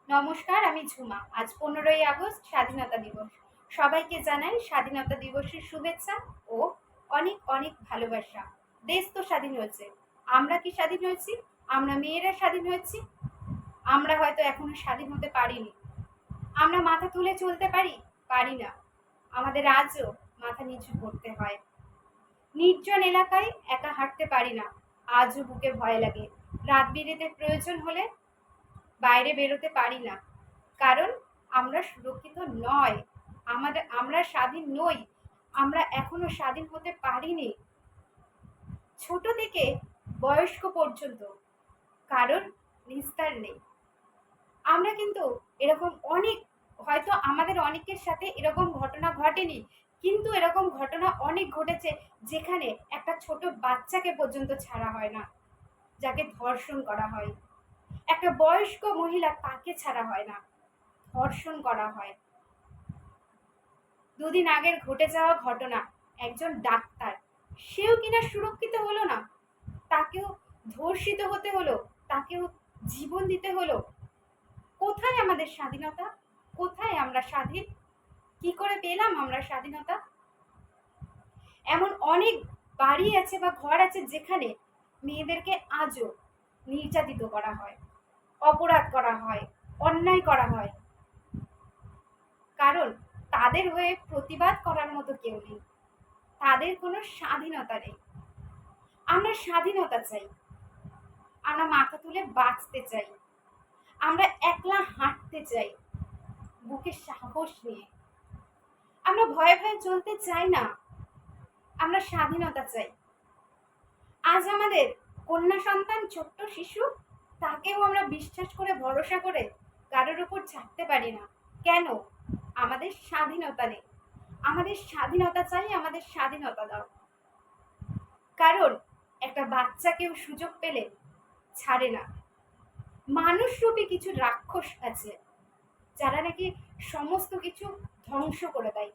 নমস্কার, আমি ঝুমা। আজ 15ই আগস্ট স্বাধীনতা দিবস। সবাইকে জানাই স্বাধীনতা দিবসের শুভেচ্ছা ও অনেক অনেক ভালোবাসা। দেশ তো স্বাধীন হয়েছে। আমরা কি স্বাধীন হয়েছি? আমরা মেয়েরা স্বাধীন হয়েছি। আমরা হয়তো এখনো স্বাধীন হতে পারিনি। আমরা মাথা তুলে চলতে পারি? পারি না। আমাদের আজও মাথা নিচু করতে হয়। নির্জন এলাকায় একা হাঁটতে পারি না। আজও বুকে ভয় লাগে। রাত বিরেতে প্রয়োজন হলে বাইরে বেরোতে পারি না, কারণ আমরা সুরক্ষিত নয়। আমরা স্বাধীন নই। আমরা এখনো স্বাধীন হতে পারিনি। ছোট থেকে বয়স্ক পর্যন্ত কারোর নিস্তার নেই। আমরা কিন্তু এরকম অনেক, হয়তো আমাদের অনেকের সাথে এরকম ঘটনা ঘটেনি, কিন্তু এরকম ঘটনা অনেক ঘটেছে যেখানে একটা ছোট বাচ্চাকে পর্যন্ত ছাড়া হয় না, যাকে ধর্ষণ করা হয়। একটা বয়স্ক মহিলা, তাকে ছাড়া হয় না, ধর্ষণ করা হয়। দুদিন আগের ঘটে যাওয়া ঘটনা, একজন ডাক্তার, সেও কিনা সুরক্ষিত হলো না, তাকেও ধর্ষিত হতে হলো, তাকেও জীবন দিতে হলো। কোথায় আমাদের স্বাধীনতা? কোথায় আমরা স্বাধীন? কি করে পেলাম আমরা স্বাধীনতা? এমন অনেক বাড়ি আছে বা ঘর আছে যেখানে মেয়েদেরকে আজও নির্যাতিত করা হয়, অপরাধ করা হয়, অন্যায় করা হয়, কারণ তাদের হয়ে প্রতিবাদ করার মতো কেউ নেই। তাদের কোনো স্বাধীনতা নেই। আমরা স্বাধীনতা চাই। আমরা মাথা তুলে বাঁচতে চাই। আমরা একলা হাঁটতে চাই, বুকে সাহস নিয়ে। আমরা ভয়ে ভয়ে চলতে চাই না। আমরা স্বাধীনতা চাই। আজ আমাদের কন্যা সন্তান, ছোট্ট শিশু, তাকেও আমরা বিশ্বাস করে ভরসা করে কারোর উপর ছাড়তে পারি না। কেন? আমাদের স্বাধীনতা নেই। আমাদের স্বাধীনতা চাই, আমাদের স্বাধীনতা দাও। কারণ একটা বাচ্চাকেও সুযোগ পেলে ছাড়ে না। মানুষরূপী কিছু রাক্ষস আছে, যারা নাকি সমস্ত কিছু ধ্বংস করে দেয়,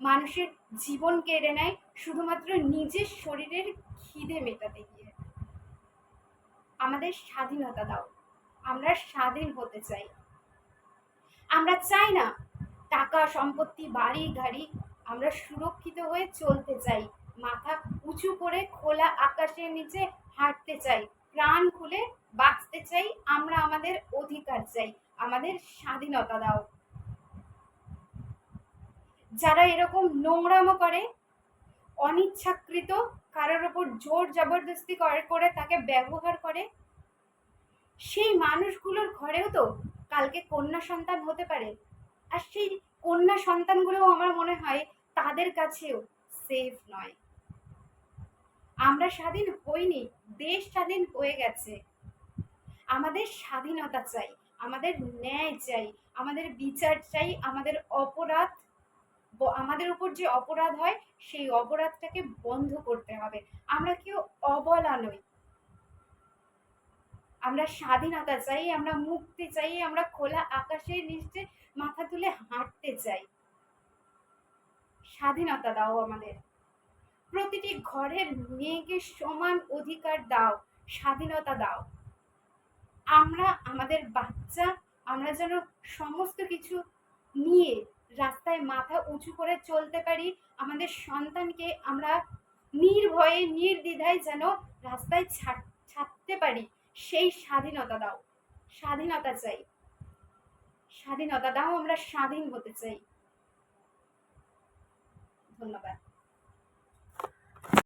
মানুষের জীবন কেড়ে নেয় শুধুমাত্র নিজের শরীরের খিদে মেটাতে গিয়ে। আমাদের স্বাধীনতা দাও। আমরা স্বাধীন হতে চাই। আমরা চাই না টাকা, সম্পত্তি, বাড়ি, গাড়ি। আমরা সুরক্ষিত হয়ে চলতে চাই। মাথা উঁচু করে খোলা আকাশের নিচে হাঁটতে চাই। প্রাণ খুলে বাঁচতে চাই। আমরা আমাদের অধিকার চাই। আমাদের স্বাধীনতা দাও। যারা এরকম নোংরামো করে, অনিচ্ছাকৃত কারোর ওপর জোর জবরদস্তি করে তাকে ব্যবহার করে, সেই মানুষগুলোর ঘরেও তো কালকে কন্যা সন্তান হতে পারে। আর সেই কন্যা সন্তানগুলো আমার মনে হয় তাদের কাছেও সেফ নয়। আমরা স্বাধীন হইনি, দেশ স্বাধীন হয়ে গেছে। আমাদের স্বাধীনতা চাই, আমাদের ন্যায় চাই, আমাদের বিচার চাই। আমাদের উপর যে অপরাধ হয়, সেই অপরাধটাকে বন্ধ করতে হবে। আমরা কেউ অবলা নই। আমরা স্বাধীনতা চাই, আমরা মুক্তি চাই, আমরা খোলা আকাশের নিচে মাথা তুলে হাঁটতে চাই। স্বাধীনতা দাও আমাদের। প্রতিটি ঘরের মেয়েকে সমান অধিকার দাও, স্বাধীনতা দাও। আমরা আমাদের বাচ্চা, আমরা যেন সমস্ত কিছু নিয়ে রাস্তায় মাথা উঁচু করে চলতে পারি। আমাদের সন্তানকে আমরা নির্ভয়ে নির্দ্বিধায় যেন রাস্তায় ছাড়তে পারি। সেই স্বাধীনতা দাও। স্বাধীনতা চাই। স্বাধীনতা দাও। আমরা স্বাধীন হতে চাই। ধন্যবাদ।